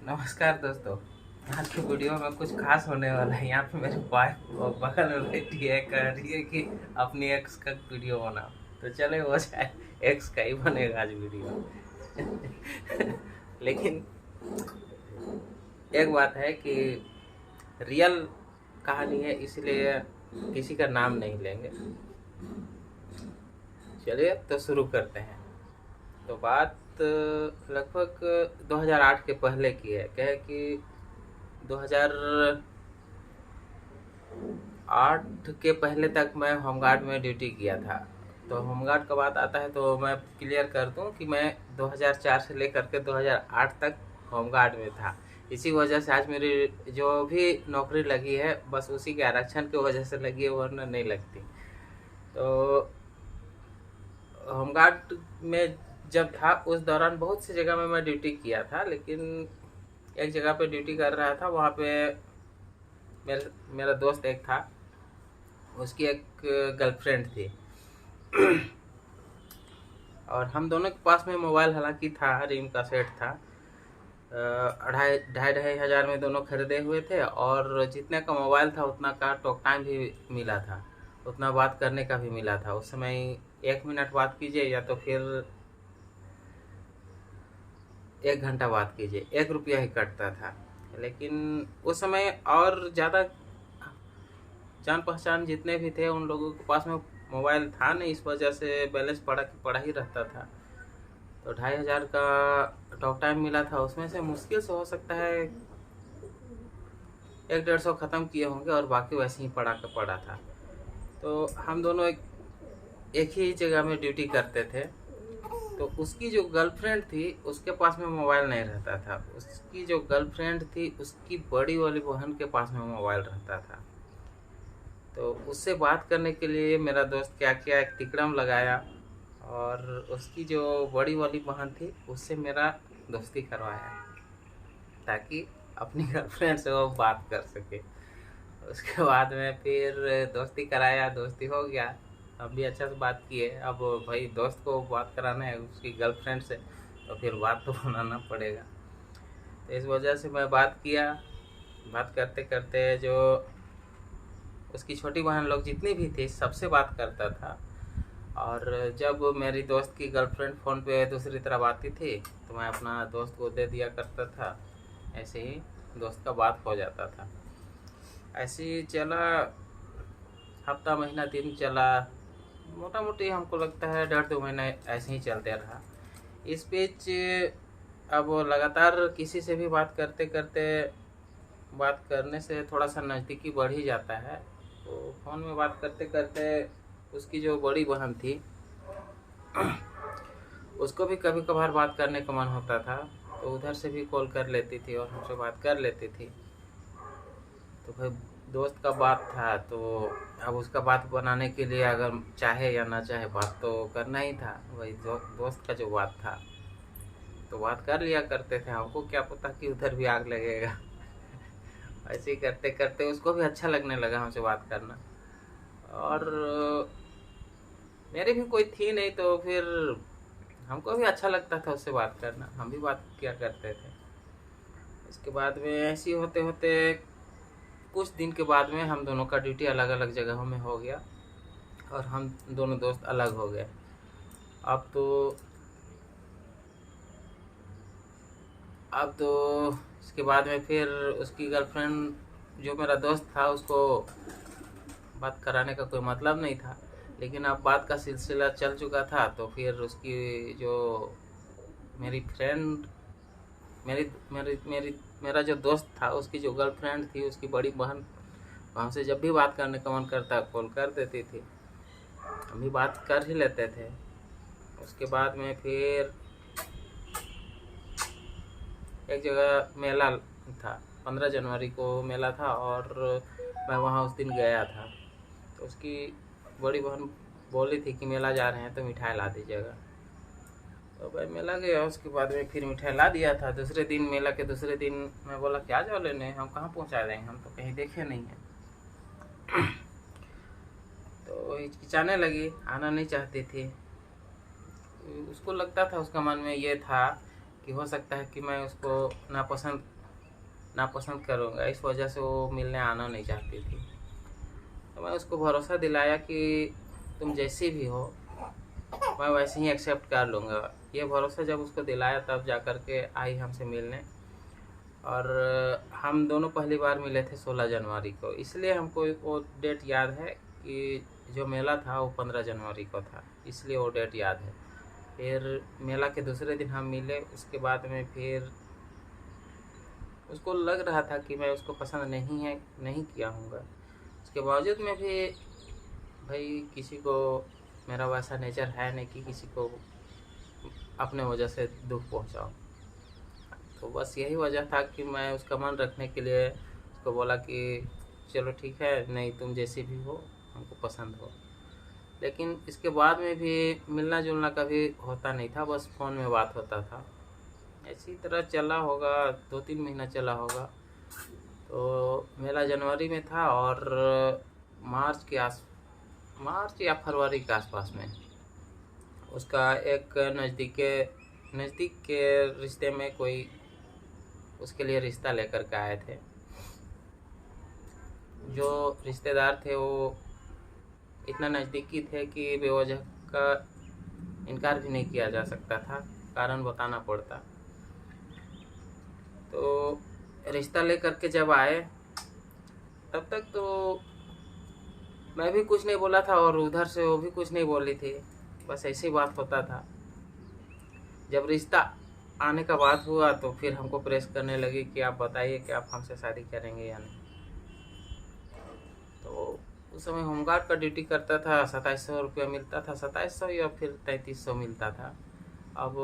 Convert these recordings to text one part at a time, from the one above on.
नमस्कार दोस्तों। आज की वीडियो में कुछ खास होने वाला है। यहाँ पे मेरी वाइफ बगल में बैठी है, कह रही है कि अपनी एक्स का वीडियो बनाओ। तो चले वो जाए, एक्स का ही बनेगा आज वीडियो। लेकिन एक बात है कि रियल कहानी है, इसलिए किसी का नाम नहीं लेंगे। चलिए तो शुरू करते हैं। तो बात लगभग 2008 के पहले की है। कहे कि 2008 के पहले तक मैं होमगार्ड में ड्यूटी किया था। तो होमगार्ड का बात आता है तो मैं क्लियर कर दूं कि मैं 2004 से लेकर के 2008 तक होमगार्ड में था। इसी वजह से आज मेरी जो भी नौकरी लगी है बस उसी के आरक्षण की वजह से लगी है, वरना नहीं लगती। तो होमगार्ड में जब था उस दौरान बहुत सी जगह में मैं ड्यूटी किया था, लेकिन एक जगह पे ड्यूटी कर रहा था। वहाँ पे मेरा दोस्त एक था, उसकी एक गर्लफ्रेंड थी। और हम दोनों के पास में मोबाइल हालांकि था, रिम का सेट था। ढाई हजार में दोनों खरीदे हुए थे, और जितने का मोबाइल था उतना का टॉक टाइम भी मिला था, उतना बात करने का भी मिला था। उस समय 1 मिनट बात कीजिए या तो फिर 1 घंटा बात कीजिए, 1 रुपया ही कटता था। लेकिन उस समय और ज़्यादा जान पहचान जितने भी थे उन लोगों के पास में मोबाइल था नहीं, इस वजह से बैलेंस पड़ा ही रहता था। तो 2,500 का टॉक टाइम मिला था, उसमें से मुश्किल से हो सकता है 100-150 ख़त्म किए होंगे, और बाकी वैसे ही पड़ा था। तो हम दोनों एक ही जगह में ड्यूटी करते थे। तो उसकी जो गर्लफ्रेंड थी उसके पास में मोबाइल नहीं रहता था। उसकी जो गर्लफ्रेंड थी उसकी बड़ी वाली बहन के पास में मोबाइल रहता था। तो उससे बात करने के लिए मेरा दोस्त क्या किया, एक तिकड़म लगाया, और उसकी जो बड़ी वाली बहन थी उससे मेरा दोस्ती करवाया, ताकि अपनी गर्लफ्रेंड से वो बात कर सके। उसके बाद में फिर दोस्ती कराया, दोस्ती हो गया। हम भी अच्छा से बात किए। अब भाई दोस्त को बात कराना है उसकी गर्लफ्रेंड से, तो फिर बात तो बनाना पड़ेगा। तो इस वजह से मैं बात किया। बात करते करते जो उसकी छोटी बहन लोग जितनी भी थी सबसे बात करता था। और जब मेरी दोस्त की गर्लफ्रेंड फ़ोन पे दूसरी तरफ आती थी तो मैं अपना दोस्त को दे दिया करता था। ऐसे ही दोस्त का बात हो जाता था। ऐसे ही चला, हफ्ता महीना दिन चला, मोटा मोटी हमको लगता है 1.5-2 महीने ऐसे ही चलते रहा। इस बीच अब वो लगातार किसी से भी बात करते करते, बात करने से थोड़ा सा नज़दीकी बढ़ ही जाता है। तो फ़ोन में बात करते करते उसकी जो बड़ी बहन थी उसको भी कभी कभार बात करने का मन होता था, तो उधर से भी कॉल कर लेती थी और हमसे बात कर लेती थी। तो भाई दोस्त का बात था, तो अब उसका बात बनाने के लिए अगर चाहे या ना चाहे बात तो करना ही था। वही दोस्त का जो बात था तो बात कर लिया करते थे। हमको क्या पता कि उधर भी आग लगेगा। ऐसे ही करते करते उसको भी अच्छा लगने लगा हमसे बात करना। और मेरी भी कोई थी नहीं, तो फिर हमको भी अच्छा लगता था उससे बात करना, हम भी बात किया करते थे। इसके बाद में ऐसे ही होते होते कुछ दिन के बाद में हम दोनों का ड्यूटी अलग अलग जगहों में हो गया, और हम दोनों दोस्त अलग हो गए। अब तो अब तो इसके बाद में फिर उसकी गर्लफ्रेंड जो मेरा दोस्त था उसको बात कराने का कोई मतलब नहीं था। लेकिन अब बात का सिलसिला चल चुका था, तो फिर उसकी जो मेरी फ्रेंड मेरी मेरी मेरी मेरा जो दोस्त था उसकी जो गर्लफ्रेंड थी उसकी बड़ी बहन हमसे जब भी बात करने का मन करता कॉल कर देती थी, हम भी बात कर ही लेते थे। उसके बाद में फिर एक जगह मेला था, 15 जनवरी को मेला था, और मैं वहाँ उस दिन गया था। तो उसकी बड़ी बहन बोली थी कि मेला जा रहे हैं तो मिठाई ला दीजिएगा। तो भाई मेला गया, उसके बाद में फिर मिठाई ला दिया था। दूसरे दिन, मेला के दूसरे दिन मैं बोला क्या जाओ लेने, हम कहाँ पहुँचा देंगे, हम तो कहीं देखे नहीं हैं। तो हिचकिचाने लगी, आना नहीं चाहती थी। उसको लगता था, उसका मन में ये था कि हो सकता है कि मैं उसको नापसंद करूँगा, इस वजह से वो मिलने आना नहीं चाहती थी। तो मैं उसको भरोसा दिलाया कि तुम जैसी भी हो मैं वैसे ही एक्सेप्ट कर लूँगा। ये भरोसा जब उसको दिलाया तब जा कर के आई हमसे मिलने। और हम दोनों पहली बार मिले थे 16 जनवरी को, इसलिए हमको वो डेट याद है कि जो मेला था वो 15 जनवरी को था, इसलिए वो डेट याद है। फिर मेला के दूसरे दिन हम मिले, उसके बाद में फिर उसको लग रहा था कि मैं उसको पसंद नहीं किया हूँगा। उसके बावजूद में भी भाई किसी को मेरा वैसा नेचर है नहीं कि किसी को अपने वजह से दुख पहुँचाऊँ। तो बस यही वजह था कि मैं उसका मन रखने के लिए उसको बोला कि चलो ठीक है, नहीं तुम जैसी भी हो हमको पसंद हो। लेकिन इसके बाद में भी मिलना जुलना कभी होता नहीं था, बस फ़ोन में बात होता था। इसी तरह चला होगा, 2-3 महीना चला होगा। तो मेला जनवरी में था और मार्च या फरवरी के आसपास में उसका एक नज़दीक के रिश्ते में कोई उसके लिए रिश्ता लेकर के आए थे। जो रिश्तेदार थे वो इतना नज़दीकी थे कि बेवजह का इनकार भी नहीं किया जा सकता था, कारण बताना पड़ता। तो रिश्ता लेकर के जब आए तब तक तो मैं भी कुछ नहीं बोला था और उधर से वो भी कुछ नहीं बोली थी, बस ऐसी बात होता था। जब रिश्ता आने का बात हुआ तो फिर हमको प्रेस करने लगी कि आप बताइए कि आप हमसे शादी करेंगे या नहीं। तो उस समय होमगार्ड का ड्यूटी करता था, 2700 रुपया मिलता था, 2700 या फिर 3300 मिलता था। अब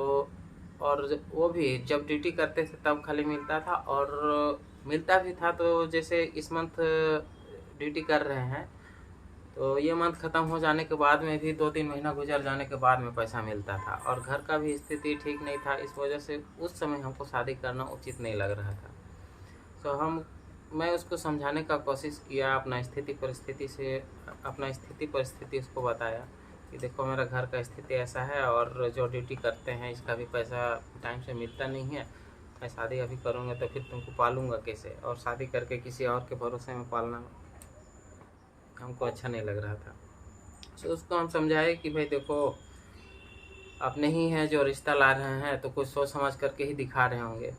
और वो भी जब ड्यूटी करते थे तब खाली मिलता था, और मिलता भी था तो जैसे इस मंथ ड्यूटी कर रहे हैं तो ये मंथ ख़त्म हो जाने के बाद में भी 2-3 महीना गुजर जाने के बाद में पैसा मिलता था, और घर का भी स्थिति ठीक नहीं था। इस वजह से उस समय हमको शादी करना उचित नहीं लग रहा था। तो मैं उसको समझाने का कोशिश किया, अपना स्थिति परिस्थिति उसको बताया कि देखो मेरा घर का स्थिति ऐसा है और जो ड्यूटी करते हैं इसका भी पैसा टाइम से मिलता नहीं है। मैं शादी अभी करूँगा तो फिर तुमको पालूँगा कैसे, और शादी करके किसी और के भरोसे में पालना हमको अच्छा नहीं लग रहा था। तो उसको हम समझाए कि भाई देखो अपने ही हैं जो रिश्ता ला रहे हैं तो कुछ सोच समझ करके ही दिखा रहे होंगे,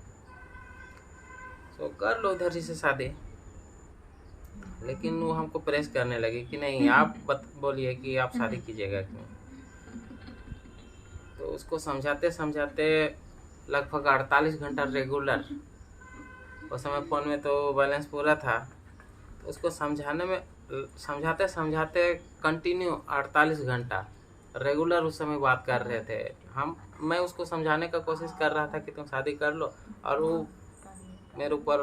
तो कर लो उधर ही से शादी। लेकिन वो हमको प्रेस करने लगी कि नहीं आप बोलिए कि आप शादी कीजिएगा क्यों। तो उसको समझाते समझाते लगभग 48 घंटा रेगुलर, उस समय फ़ोन में तो बैलेंस पूरा था, तो उसको समझाते समझाते कंटिन्यू 48 घंटा रेगुलर उस समय बात कर रहे थे। मैं उसको समझाने का कोशिश कर रहा था कि तुम शादी कर लो, और वो मेरे ऊपर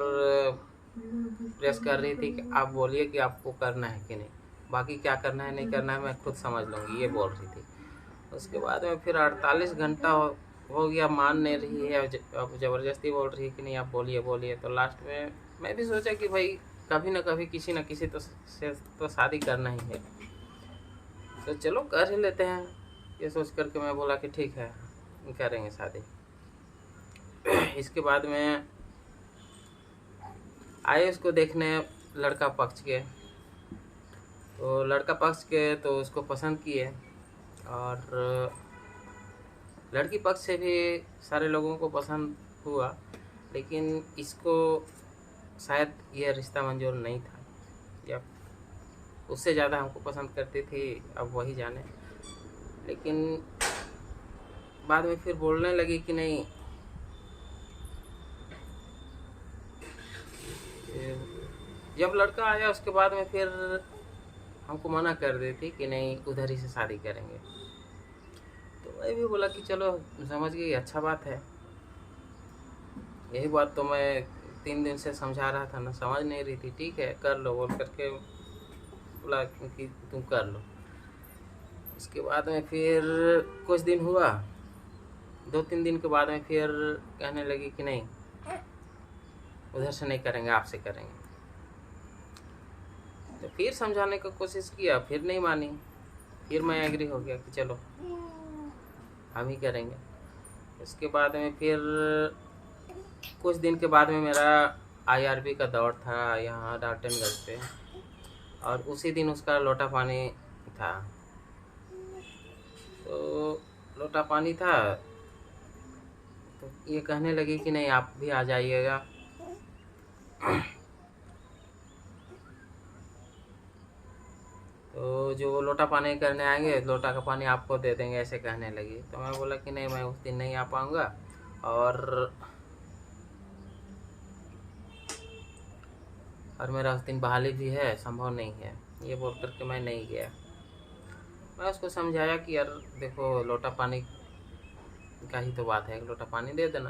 प्रेस कर रही थी कि आप बोलिए कि आपको करना है कि नहीं, बाकी क्या करना है नहीं करना है मैं खुद समझ लूँगी, ये बोल रही थी। उसके बाद में फिर 48 घंटा हो गया, मान नहीं रही है, अब ज़बरदस्ती बोल रही है कि नहीं आप बोलिए बोलिए। तो लास्ट में मैं भी सोचा कि भाई कभी ना कभी किसी न किसी से तो शादी करना ही है, तो चलो कर ही लेते हैं। ये सोच करके मैं बोला कि ठीक है करेंगे शादी। इसके बाद में आए उसको देखने लड़का पक्ष के, तो लड़का पक्ष के तो उसको पसंद किए, और लड़की पक्ष से भी सारे लोगों को पसंद हुआ, लेकिन इसको शायद यह रिश्ता मंजूर नहीं था, या उससे ज़्यादा हमको पसंद करती थी, अब वही जाने। लेकिन बाद में फिर बोलने लगी कि नहीं जब लड़का आया उसके बाद में फिर हमको मना कर दी थी कि नहीं उधर ही से शादी करेंगे। तो मैं भी बोला कि चलो समझ गई, अच्छा बात है। यही बात तो मैं 3 दिन से समझा रहा था ना, समझ नहीं रही थी। ठीक है कर लो बोल करके बोला कि तुम कर लो। उसके बाद में फिर कुछ दिन हुआ, 2-3 दिन के बाद में फिर कहने लगी कि नहीं उधर से नहीं करेंगे, आपसे करेंगे। तो फिर समझाने का कोशिश किया, फिर नहीं मानी। फिर मैं एग्री हो गया कि चलो हम ही करेंगे। इसके बाद में फिर कुछ दिन के बाद में मेरा आईआरबी का दौर था यहाँ डाल्टनगंज पे, और उसी दिन उसका लोटा पानी था। तो लोटा पानी था तो ये कहने लगी कि नहीं आप भी आ जाइएगा। तो जो लोटा पानी करने आएंगे लोटा का पानी आपको दे देंगे, ऐसे कहने लगी। तो मैं बोला कि नहीं, मैं उस दिन नहीं आ पाऊँगा, और मेरा उस दिन बहाली भी है, संभव नहीं है, ये बोल करके मैं नहीं गया। मैं उसको समझाया कि यार देखो लोटा पानी का ही तो बात है, एक लोटा पानी दे देना।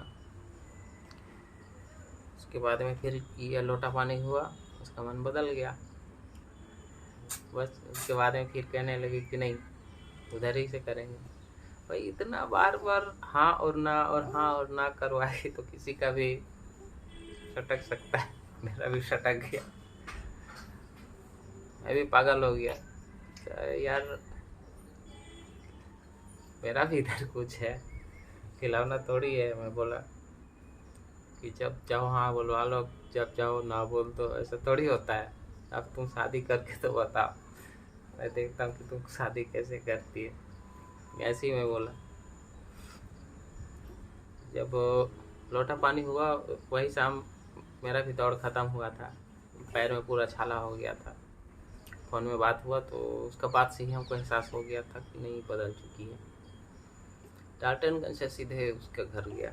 उसके बाद में फिर ये लोटा पानी हुआ, उसका मन बदल गया। बस उसके बाद में फिर कहने लगी कि नहीं उधर ही से करेंगे। भाई इतना बार बार हाँ और ना और हाँ और ना करवाए तो किसी का भी सटक सकता है। मेरा भी सटक गया, मैं भी पागल हो गया। तो यार मेरा भी इधर कुछ है, खिलौना थोड़ी है। मैं बोला कि जब चाहो हाँ बोलवा लो, जब चाहो ना बोल दो, ऐसा थोड़ी होता है। अब तुम शादी करके तो बताओ, मैं देखता हूँ कि तुम शादी कैसे करती है। ऐसे ही मैं बोला। जब लोटा पानी हुआ वही शाम मेरा भी दौड़ ख़त्म हुआ था, पैर में पूरा छाला हो गया था। फ़ोन में बात हुआ तो उसका बात से ही हमको एहसास हो गया था कि नहीं बदल चुकी है। डाल्टनगंज से सीधे उसके घर गया।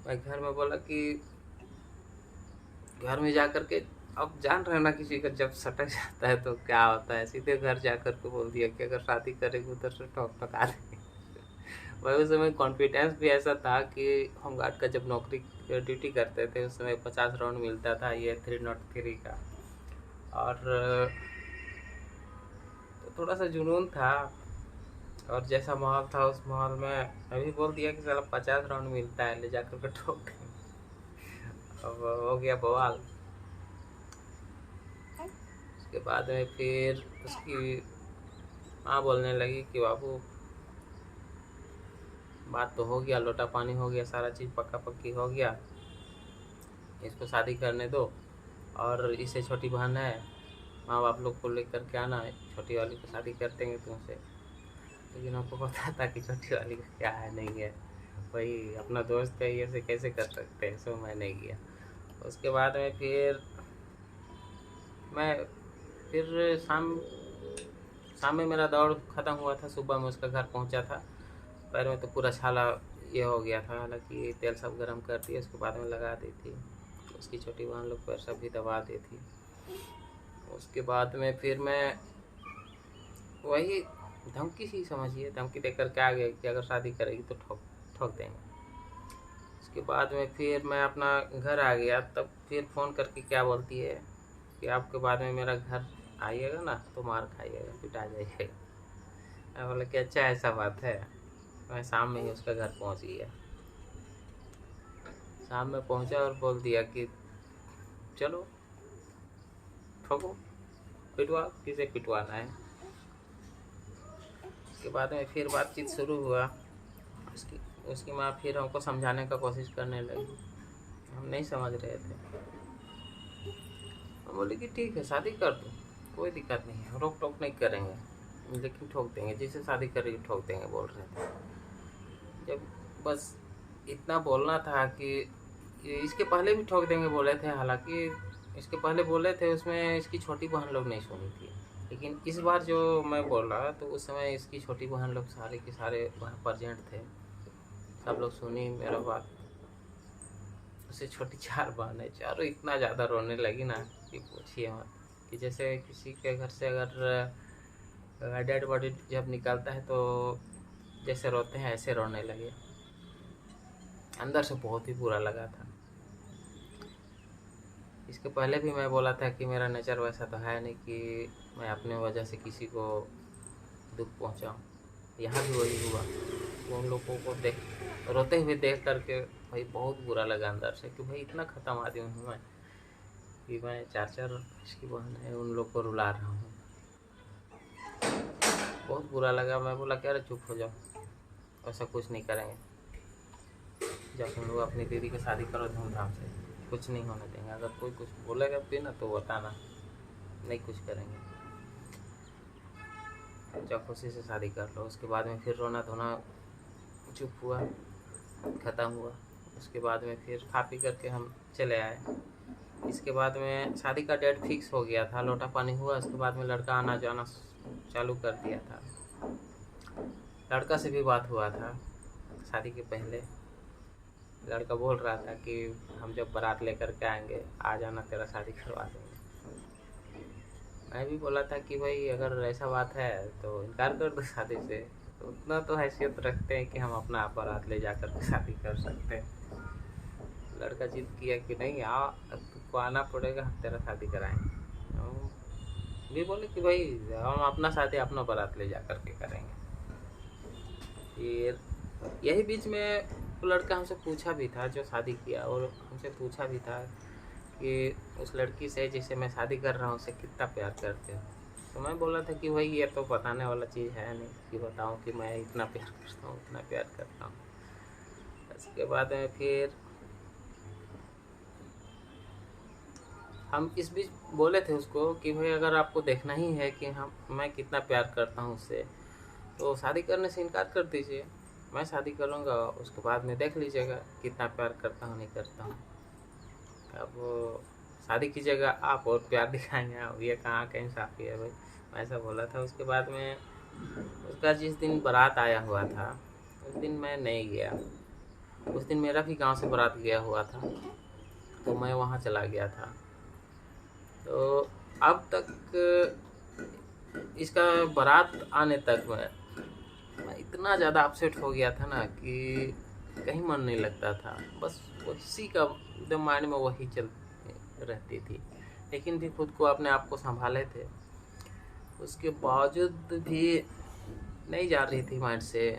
मैं घर में बोला कि घर में जा कर के, अब जान रहे ना किसी का जब सटक जाता है तो क्या होता है, सीधे घर जा कर के बोल दिया कि अगर शादी करेगी उधर से ठोक ठका देंगे। भाई उस समय कॉन्फिडेंस भी ऐसा था कि होमगार्ड का जब नौकरी ड्यूटी करते थे उस समय 50 राउंड मिलता था, ये 303 का। और तो थोड़ा सा जुनून था, और जैसा माहौल था उस माहौल में अभी बोल दिया कि साला 50 राउंड मिलता है, ले जाकर के ठोक देंगे। अब हो गया बवाल। उसके बाद में फिर उसकी माँ बोलने लगी कि बाबू बात तो हो गया, लोटा पानी हो गया, सारा चीज़ पक्का पक्की हो गया, इसको शादी करने दो। और इससे छोटी बहन है, माँ बाप लोग को लेकर के आना, छोटी वाली को शादी कर देंगे तुमसे। लेकिन हमको पता था कि छोटी वाली का क्या है नहीं है, वही अपना दोस्त है, ये से कैसे कर सकते हैं, सो मैं नहीं गया। उसके बाद में मैं फिर शाम में मेरा दौड़ ख़त्म हुआ था, सुबह में उसका घर पहुंचा था। पैर में तो पूरा छाला ये हो गया था, हालांकि तेल सब गर्म कर दिया, उसके बाद में लगा दी थी। उसकी छोटी बहन लोग पैर सब भी दबा दी थी। उसके बाद में फिर मैं वही धमकी सी समझिए, धमकी देकर के आ गया कि अगर शादी करेगी तो ठोक ठोक देंगे। उसके बाद में फिर मैं अपना घर आ गया, तब फिर फ़ोन करके क्या बोलती है कि आपके बाद में मेरा घर आइएगा ना तो मार खाइएगा, पिटा जाइएगा। मैं बोला कि अच्छा ऐसा बात है। मैं शाम में ही उसका घर पहुंच गया। शाम में पहुंचा और बोल दिया कि चलो ठोको, पिटवा, किसे पिटवाना है। उसके बाद में फिर बातचीत शुरू हुआ। उसकी उसकी माँ फिर हमको समझाने का कोशिश करने लगी, हम नहीं समझ रहे थे। हम बोले कि ठीक है शादी कर दो, कोई दिक्कत नहीं है, रोक टोक नहीं करेंगे, लेकिन ठोक देंगे, जिसे शादी करेगी ठोक देंगे, बोल रहे थे। जब बस इतना बोलना था कि इसके पहले भी ठोक देंगे बोले थे, हालांकि इसके पहले बोले थे उसमें इसकी छोटी बहन लोग नहीं सुनी थी। लेकिन इस बार जो मैं बोला तो उस समय इसकी छोटी बहन लोग सारे के सारे वहाँ प्रेजेंट थे, सब लोग सुनी मेरा बात। उससे छोटी 4 बहन है, चारों इतना ज़्यादा रोने लगी ना कि पूछिए मत। कि जैसे किसी के घर से अगर डेड बॉडी जब निकलता है तो जैसे रोते हैं ऐसे रोने लगे। अंदर से बहुत ही बुरा लगा था। इसके पहले भी मैं बोला था कि मेरा नेचर वैसा तो है नहीं कि मैं अपने वजह से किसी को दुख पहुंचाऊं। यहाँ भी वही हुआ। तो उन लोगों को रोते हुए देख करके भाई बहुत बुरा लगा अंदर से कि भाई इतना ख़त्म आदमी हूँ मैं कि मैं 4 इसकी बहन है उन लोग को रुला रहा हूँ। बहुत बुरा लगा। मैं बोला क्या, अरे चुप हो जाओ, ऐसा कुछ नहीं करेंगे, जब तुम लोग अपनी दीदी की शादी करो धूमधाम से, कुछ नहीं होने देंगे। अगर कोई कुछ बोलेगा भी ना तो बताना, नहीं कुछ करेंगे, जब खुशी से शादी कर लो। उसके बाद में फिर रोना धोना चुप हुआ, ख़त्म हुआ। उसके बाद में फिर खा पी करके हम चले आए। इसके बाद में शादी का डेट फिक्स हो गया था, लोटा पानी हुआ। उसके बाद में लड़का आना जाना चालू कर दिया था। लड़का से भी बात हुआ था शादी के पहले। लड़का बोल रहा था कि हम जब बारात लेकर के आएंगे आ जाना, तेरा शादी करवा देंगे। मैं भी बोला था कि भाई अगर ऐसा बात है तो इनकार कर दो शादी से, तो उतना तो हैसियत रखते हैं कि हम अपना बारात ले जा कर के शादी कर सकते हैं। लड़का जिद किया कि नहीं आओ, तुमको आना पड़ेगा, हम तेरा शादी कराएंगे। हम भी बोले कि भाई हम अपना शादी अपना बारात ले जा कर के करेंगे। फिर यही बीच में वो लड़का हमसे पूछा भी था, जो शादी किया, और हमसे पूछा भी था कि उस लड़की से जिसे मैं शादी कर रहा हूँ उससे कितना प्यार करते हो। तो मैं बोला था कि भाई ये तो बताने वाला चीज़ है नहीं कि बताऊँ कि मैं इतना प्यार करता हूँ, इतना प्यार करता हूँ। उसके बाद में फिर हम इस बीच बोले थे उसको कि भाई अगर आपको देखना ही है कि मैं कितना प्यार करता हूँ उससे, तो शादी करने से इनकार कर दीजिए। मैं शादी करूँगा, उसके बाद में देख लीजिएगा कितना प्यार करता हूँ नहीं करता हूँ। अब शादी कीजिएगा आप और प्यार दिखाएंगे आप, ये कहाँ का इंसाफ़ी है भाई। मैं ऐसा बोला था। उसके बाद में उसका जिस दिन बारात आया हुआ था उस दिन मैं नहीं गया। उस दिन मेरा भी गांव से बारात गया हुआ था, तो मैं वहाँ चला गया था। तो अब तक इसका बारात आने तक मैं इतना ज़्यादा अपसेट हो गया था ना कि कहीं मन नहीं लगता था। बस उसी का एकदम माइंड में वही चल रहती थी। लेकिन भी खुद को अपने आप को संभाले थे, उसके बावजूद भी नहीं जा रही थी माइंड से।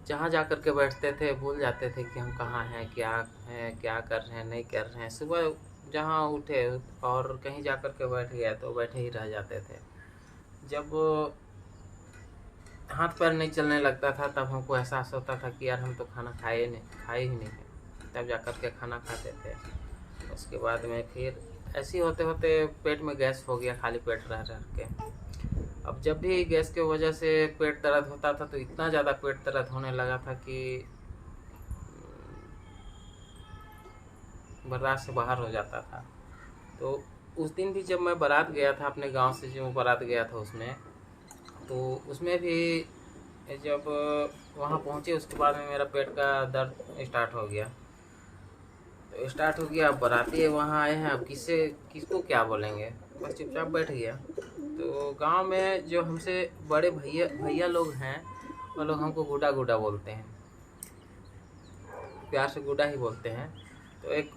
जहाँ जा कर के बैठते थे भूल जाते थे कि हम कहाँ हैं, क्या कर रहे हैं, नहीं कर रहे हैं। सुबह जहाँ उठे और कहीं जा कर के बैठ गया तो बैठे ही रह जाते थे। जब हाथ पैर नहीं चलने लगता था तब हमको एहसास होता था कि यार हम तो खाना खाए ही नहीं है, तब जा कर के खाना खाते थे। उसके बाद में फिर ऐसे ही होते होते पेट में गैस हो गया, खाली पेट रह रह के। अब जब भी गैस की वजह से पेट दर्द होता था तो इतना ज़्यादा पेट दर्द होने लगा था कि बर्दाश्त से बाहर हो जाता था। तो उस दिन भी जब मैं बारात गया था अपने गांव से, जो बारात गया था उसमें, तो उसमें भी जब वहाँ पहुँचे उसके बाद में मेरा पेट का दर्द स्टार्ट हो गया। तो स्टार्ट हो गया, अब बाराती वहाँ आए हैं, अब किसको क्या बोलेंगे, बस चुपचाप बैठ गया। तो गांव में जो हमसे बड़े भैया लोग हैं वो लोग हमको गुड्डा गुड्डा बोलते हैं, प्यार से गुड्डा ही बोलते हैं। तो एक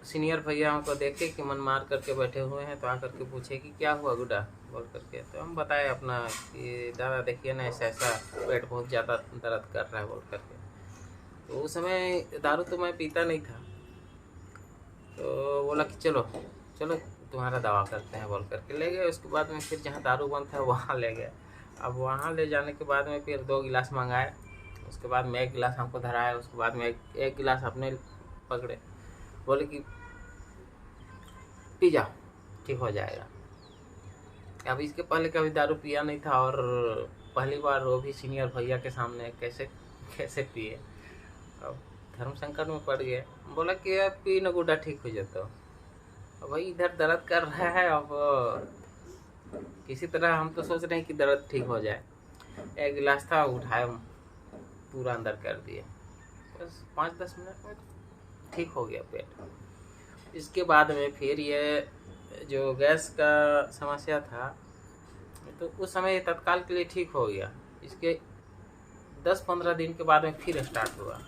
सीनियर भैया हमको देखे कि मन मार करके बैठे हुए हैं, तो आकर के पूछे कि क्या हुआ गुड्डा बोल करके। तो हम बताए अपना कि दादा देखिए ना ऐसा ऐसा पेट बहुत ज़्यादा दर्द कर रहा है बोल करके। तो उस समय दारू तो मैं पीता नहीं था, तो बोला कि चलो चलो तुम्हारा दवा करते हैं बोल करके ले गए। उसके बाद में फिर जहाँ दारू बंद था वहाँ ले गए। अब वहाँ ले जाने के बाद में फिर 2 गिलास मंगाए, उसके बाद में 1 गिलास हमको धराया, उसके बाद में एक गिलास अपने पकड़े, बोले कि पी जाओ ठीक हो जाएगा। अब इसके पहले कभी दारू पिया नहीं था और पहली बार वो भी सीनियर भैया के सामने कैसे कैसे पिए। अब धर्म संकट में पड़ गए। बोला कि अब पी न गुड्डा ठीक हो जाता। अब भाई इधर दर्द कर रहा है, अब किसी तरह हम तो सोच रहे हैं कि दर्द ठीक हो जाए। 1 गिलास था उठाए पूरा अंदर कर दिए, बस 5-10 मिनट में ठीक हो गया पेट। इसके बाद में फिर ये जो गैस का समस्या था तो उस समय तत्काल के लिए ठीक हो गया। इसके 10-15 दिन के बाद में फिर स्टार्ट हुआ।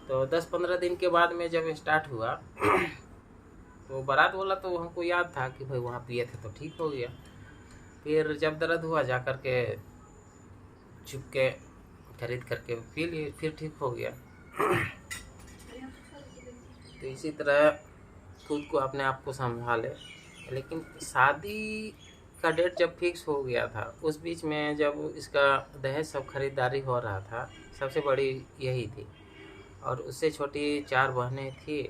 तो 10-15 दिन के बाद में जब स्टार्ट हुआ तो बारात वाला तो हमको याद था कि भाई वहाँ पिए थे तो ठीक हो गया। फिर जब दर्द हुआ जा कर के छुप के खरीद करके पी लिए, फिर ठीक हो गया। तो इसी तरह खुद को अपने आप को संभाले। लेकिन शादी का डेट जब फिक्स हो गया था, उस बीच में जब इसका दहेज सब खरीदारी हो रहा था, सबसे बड़ी यही थी और उससे छोटी 4 बहनें थी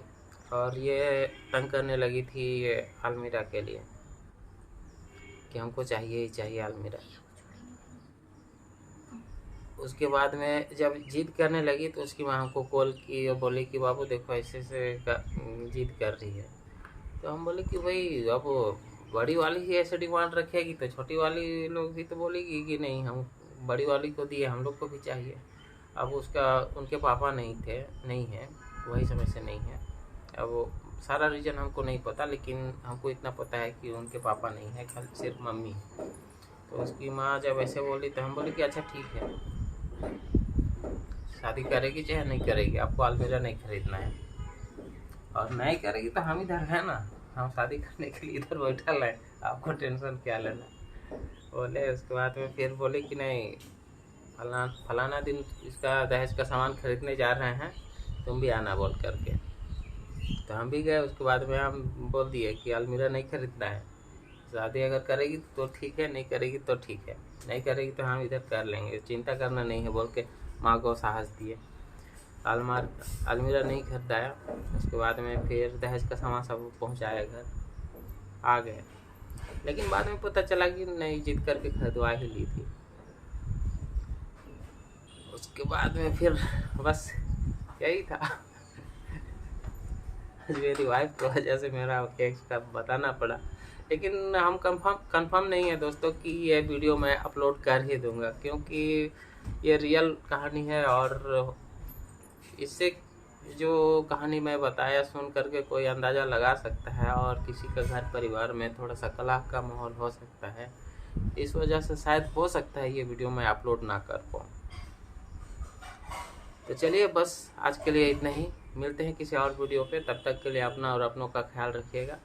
और ये तंग करने लगी थी ये अलमीरा के लिए कि हमको चाहिए ही चाहिए अलमीरा। उसके बाद में जब जिद करने लगी तो उसकी माँ हमको कॉल की और बोली कि बाबू देखो ऐसे जिद कर रही है। तो हम बोले कि भाई अब बड़ी वाली ही ऐसे डिमांड रखेगी तो छोटी वाली लोग भी तो बोलेगी कि नहीं, हम बड़ी वाली को दिए, हम लोग को भी चाहिए। अब उसका उनके पापा नहीं है, वही समय से नहीं है। अब वो सारा रीज़न हमको नहीं पता, लेकिन हमको इतना पता है कि उनके पापा नहीं है, खाली सिर्फ मम्मी है। तो उसकी माँ जब ऐसे बोली तो हम बोले कि अच्छा ठीक है, शादी करेगी चाहे नहीं करेगी, आपको अलमीरा नहीं खरीदना है और नहीं करेगी तो हम इधर है ना, हम शादी करने के लिए इधर बैठल है, आपको टेंशन क्या लेना। बोले उसके बाद में फिर बोले कि नहीं, फलाना दिन इसका दहेज का सामान खरीदने जा रहे हैं, तुम भी आना बोल करके। तो हम भी गए। उसके बाद में हम बोल दिए कि अलमीरा नहीं खरीदना है, शादी अगर करेगी तो ठीक है, नहीं करेगी तो ठीक है, नहीं करेगी तो हम इधर कर लेंगे, चिंता करना नहीं है बोल के माँ को साहस दिए। अलमीरा नहीं खरीदाया। उसके बाद में फिर दहेज का सामान सब पहुँचाया घर, आ गए। लेकिन बाद में पता चला कि नहीं, जिद करके खरीदवा ही ली थी। उसके बाद में फिर बस यही था। मेरी वाइफ की वजह से मेरा केस का बताना पड़ा, लेकिन हम कंफर्म नहीं है दोस्तों कि ये वीडियो मैं अपलोड कर ही दूंगा, क्योंकि ये रियल कहानी है और इससे जो कहानी मैं बताया सुन करके कोई अंदाज़ा लगा सकता है और किसी का घर परिवार में थोड़ा सा कलह का माहौल हो सकता है। इस वजह से शायद हो सकता है ये वीडियो मैं अपलोड ना कर पाऊँ। तो चलिए बस आज के लिए इतना ही, मिलते हैं किसी और वीडियो पे। तब तक के लिए अपना और अपनों का ख्याल रखिएगा।